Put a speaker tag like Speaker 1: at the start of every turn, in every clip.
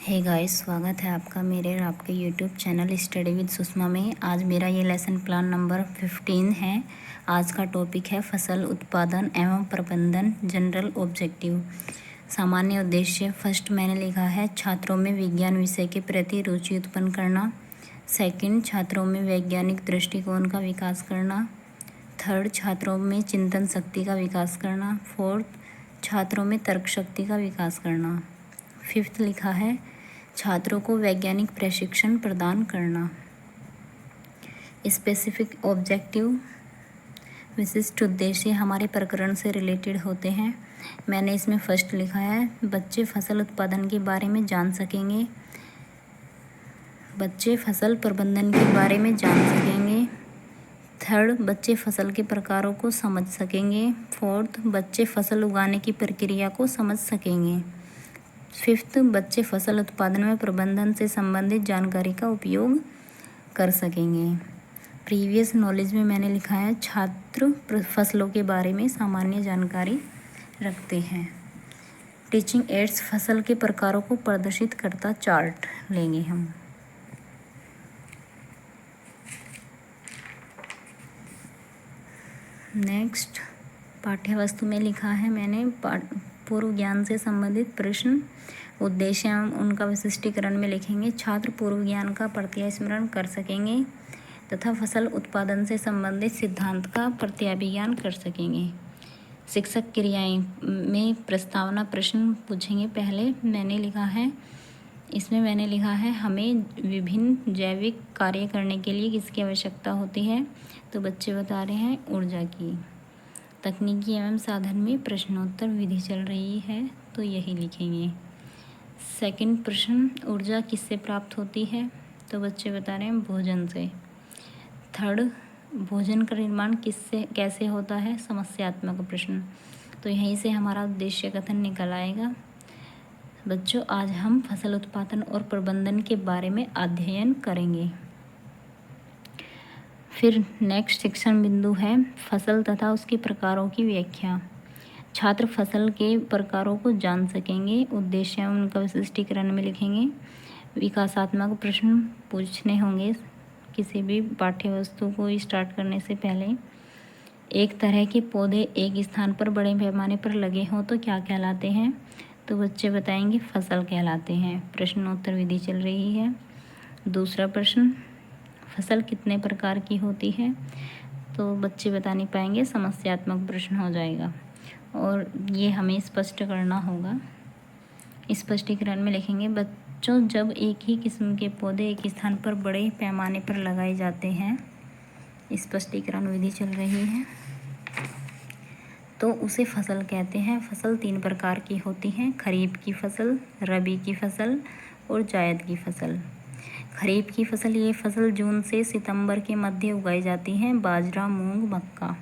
Speaker 1: Hey guys, स्वागत है आपका मेरे और आपके YouTube channel study with Sushma में। आज मेरा ये लेसन प्लान नंबर 15 है। आज का टॉपिक है फसल उत्पादन एवं प्रबंधन, जनरल ऑब्जेक्टिव, सामान्य उद्देश्य। फर्स्ट मैंने लिखा है छात्रों में विज्ञान विषय के प्रति रुचि उत्पन्न करना। सेकंड, छात्रों में वैज्ञानिक दृष्टिकोण का विकास करना। थर्ड, छात्रों में चिंतन शक्ति का विकास करना। फोर्थ, छात्रों में तर्क शक्ति का विकास करना। फिफ्थ लिखा है छात्रों को वैज्ञानिक प्रशिक्षण प्रदान करना। स्पेसिफिक ऑब्जेक्टिव, विशिष्ट उद्देश्य हमारे प्रकरण से रिलेटेड होते हैं। मैंने इसमें फर्स्ट लिखा है बच्चे फसल उत्पादन के बारे में जान सकेंगे। बच्चे फसल प्रबंधन के बारे में जान सकेंगे। थर्ड, बच्चे फसल के प्रकारों को समझ सकेंगे। फोर्थ, बच्चे फसल उगाने की प्रक्रिया को समझ सकेंगे। फिफ्थ, बच्चे फसल उत्पादन में प्रबंधन से संबंधित जानकारी का उपयोग कर सकेंगे। प्रीवियस नॉलेज में मैंने लिखा है छात्र फसलों के बारे में सामान्य जानकारी रखते हैं। टीचिंग एड्स फसल के प्रकारों को प्रदर्शित करता चार्ट लेंगे हम। नेक्स्ट, पाठ्यवस्तु में लिखा है मैंने पूर्व ज्ञान से संबंधित प्रश्न, उद्देश्य एवं उनका विशिष्टीकरण में लिखेंगे। छात्र पूर्व ज्ञान का प्रत्यास्मरण कर सकेंगे तथा फसल उत्पादन से संबंधित सिद्धांत का प्रत्याभिज्ञान कर सकेंगे। शिक्षक क्रियाएं में प्रस्तावना प्रश्न पूछेंगे। पहले मैंने लिखा है हमें विभिन्न जैविक कार्य करने के लिए किसकी आवश्यकता होती है, तो बच्चे बता रहे हैं ऊर्जा की। तकनीकी एवं साधन में प्रश्नोत्तर विधि चल रही है तो यही लिखेंगे। सेकंड प्रश्न, ऊर्जा किससे प्राप्त होती है, तो बच्चे बता रहे हैं भोजन से। थर्ड, भोजन का निर्माण कैसे होता है, समस्यात्मक प्रश्न, तो यहीं से हमारा उद्देश्य कथन निकल आएगा। बच्चों, आज हम फसल उत्पादन और प्रबंधन के बारे में अध्ययन करेंगे। फिर नेक्स्ट शिक्षण बिंदु है फसल तथा उसके प्रकारों की व्याख्या। छात्र फसल के प्रकारों को जान सकेंगे। उद्देश्य उनका विशिष्टीकरण में लिखेंगे। विकासात्मक प्रश्न पूछने होंगे किसी भी पाठ्यवस्तु को स्टार्ट करने से पहले। एक तरह के पौधे एक स्थान पर बड़े पैमाने पर लगे हों तो क्या कहलाते हैं, तो बच्चे बताएंगे फसल कहलाते हैं। प्रश्नोत्तर विधि चल रही है। दूसरा प्रश्न, फसल कितने प्रकार की होती है, तो बच्चे बता नहीं पाएंगे, समस्यात्मक प्रश्न हो जाएगा और ये हमें स्पष्ट करना होगा। स्पष्टीकरण में लिखेंगे बच्चों, जब एक ही किस्म के पौधे एक स्थान पर बड़े पैमाने पर लगाए जाते हैं, स्पष्टीकरण विधि चल रही है, तो उसे फसल कहते हैं। फसल 3 प्रकार की होती हैं, खरीफ की फसल, रबी की फसल और जायद की फसल। खरीफ की फसल, ये फसल जून से सितंबर के मध्य उगाई जाती है, बाजरा, मूंग, मक्का।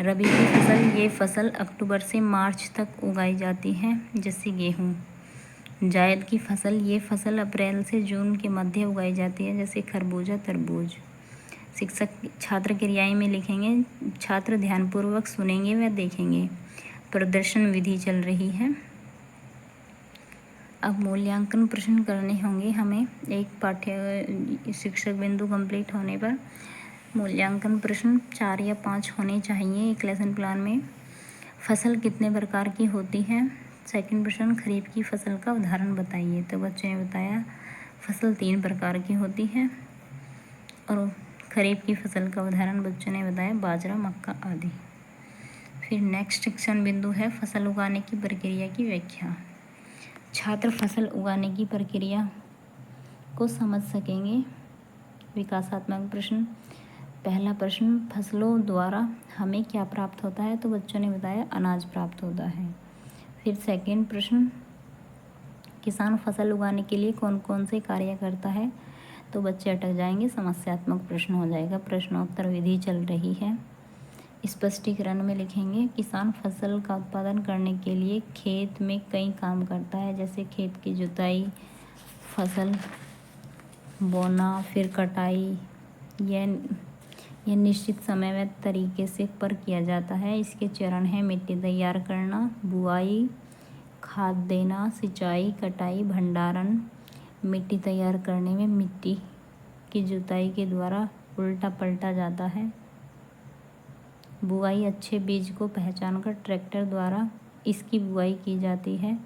Speaker 1: रबी की फसल, ये फसल अक्टूबर से मार्च तक उगाई जाती है, जैसे गेहूँ। जायद की फसल, ये फसल अप्रैल से जून के मध्य उगाई जाती है, जैसे खरबूजा, तरबूज। शिक्षक छात्र क्रियाएं में लिखेंगे। छात्र ध्यानपूर्वक सुनेंगे व देखेंगे। प्रदर्शन विधि चल रही है। अब मूल्यांकन प्रश्न करने होंगे हमें। एक शिक्षक बिंदु कंप्लीट होने पर मूल्यांकन प्रश्न 4 या 5 होने चाहिए एक लेसन प्लान में। फसल कितने प्रकार की होती है। सेकंड प्रश्न, खरीफ की फसल का उदाहरण बताइए, तो बच्चों ने बताया फसल 3 प्रकार की होती है और खरीफ की फसल का उदाहरण बच्चों ने बताया बाजरा, मक्का आदि। फिर नेक्स्ट शिक्षण बिंदु है फसल उगाने की प्रक्रिया की व्याख्या। छात्र फसल उगाने की प्रक्रिया को समझ सकेंगे। विकासात्मक प्रश्न, पहला प्रश्न, फसलों द्वारा हमें क्या प्राप्त होता है, तो बच्चों ने बताया अनाज प्राप्त होता है। फिर सेकंड प्रश्न, किसान फसल उगाने के लिए कौन कौन से कार्य करता है, तो बच्चे अटक जाएंगे, समस्यात्मक प्रश्न हो जाएगा। प्रश्नोत्तर विधि चल रही है। स्पष्टीकरण में लिखेंगे किसान फसल का उत्पादन करने के लिए खेत में कई काम करता है, जैसे खेत की जुताई, फसल बोना, फिर कटाई। यह निश्चित समय व तरीके से पर किया जाता है। इसके चरण हैं मिट्टी तैयार करना, बुआई, खाद देना, सिंचाई, कटाई, भंडारण, मिट्टी तैयार करने में मिट्टी की जुताई के द्वारा उल्टा पलटा जाता है। बुआई, अच्छे बीज को पहचानकर ट्रैक्टर द्वारा इसकी बुआई की जाती है।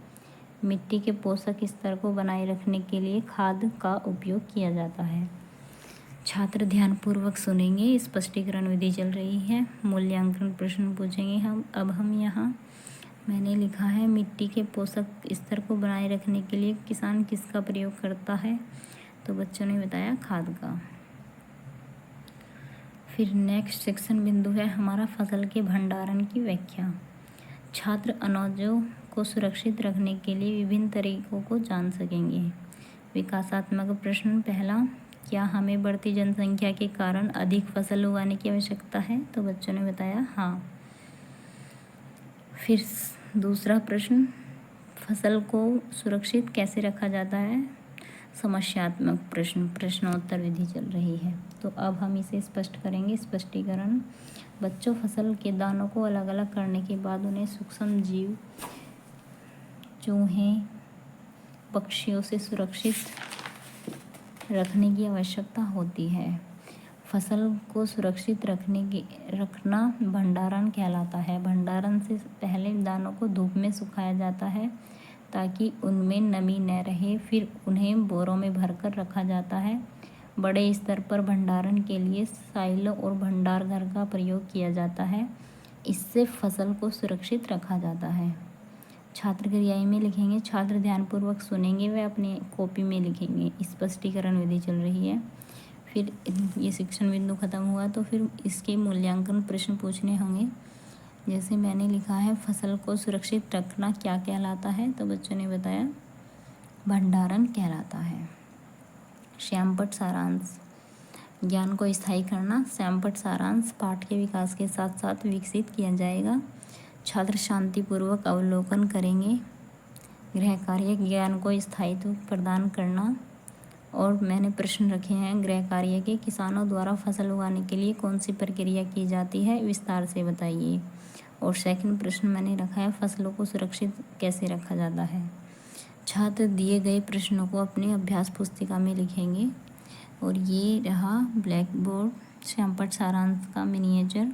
Speaker 1: मिट्टी के पोषक स्तर को बनाए रखने के लिए खाद का उपयोग किया जाता है। छात्र ध्यानपूर्वक सुनेंगे, स्पष्टीकरण विधि चल रही है, मूल्यांकन प्रश्न पूछेंगे हम। अब हम यहाँ मैंने लिखा है मिट्टी के पोषक स्तर को बनाए रखने के लिए किसान किसका प्रयोग करता है, तो बच्चों ने बताया खाद का। फिर नेक्स्ट सेक्शन बिंदु है हमारा फसल के भंडारण की व्याख्या। छात्र अनाजों को सुरक्षित रखने के लिए विभिन्न तरीकों को जान सकेंगे। विकासात्मक प्रश्न पहला, क्या हमें बढ़ती जनसंख्या के कारण अधिक फसल उगाने की आवश्यकता है, तो बच्चों ने बताया हाँ। फिर दूसरा प्रश्न, फसल को सुरक्षित कैसे रखा जाता है, समस्यात्मक प्रश्न, प्रश्नोत्तर विधि चल रही है। तो अब हम इसे स्पष्ट करेंगे, स्पष्टीकरण। बच्चों, फसल के दानों को अलग अलग करने के बाद उन्हें सूक्ष्म जीव, चूहे, पक्षियों से सुरक्षित रखने की आवश्यकता होती है। फसल को सुरक्षित रखना भंडारण कहलाता है। भंडारण से पहले दानों को धूप में सुखाया जाता है ताकि उनमें नमी न रहे, फिर उन्हें बोरों में भरकर रखा जाता है। बड़े स्तर पर भंडारण के लिए साइलो और भंडार घर का प्रयोग किया जाता है। इससे फसल को सुरक्षित रखा जाता है। छात्र क्रियाएं में लिखेंगे, छात्र ध्यानपूर्वक सुनेंगे व अपने कॉपी में लिखेंगे। स्पष्टीकरण विधि चल रही है। फिर ये शिक्षण बिंदु खत्म हुआ तो फिर इसके मूल्यांकन प्रश्न पूछने होंगे। जैसे मैंने लिखा है फसल को सुरक्षित रखना क्या कहलाता है, तो बच्चों ने बताया भंडारण कहलाता है। श्यामपट्ट सारांश, ज्ञान को स्थायी करना। श्यामपट्ट सारांश पाठ के विकास के साथ साथ विकसित किया जाएगा। छात्र शांतिपूर्वक अवलोकन करेंगे। गृह कार्य, ज्ञान को स्थायित्व प्रदान करना। और मैंने प्रश्न रखे हैं गृह कार्य के, किसानों द्वारा फसल उगाने के लिए कौन सी प्रक्रिया की जाती है, विस्तार से बताइए। और सेकंड प्रश्न मैंने रखा है फसलों को सुरक्षित कैसे रखा जाता है। छात्र दिए गए प्रश्नों को अपने अभ्यास पुस्तिका में लिखेंगे। और ये रहा ब्लैक बोर्ड श्यामपट्ट सारांश का मिनिएचर।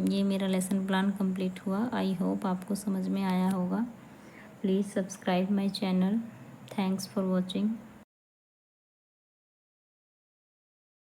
Speaker 1: ये मेरा लेसन प्लान कंप्लीट हुआ। आई होप आपको समझ में आया होगा। Please subscribe my channel. Thanks for watching.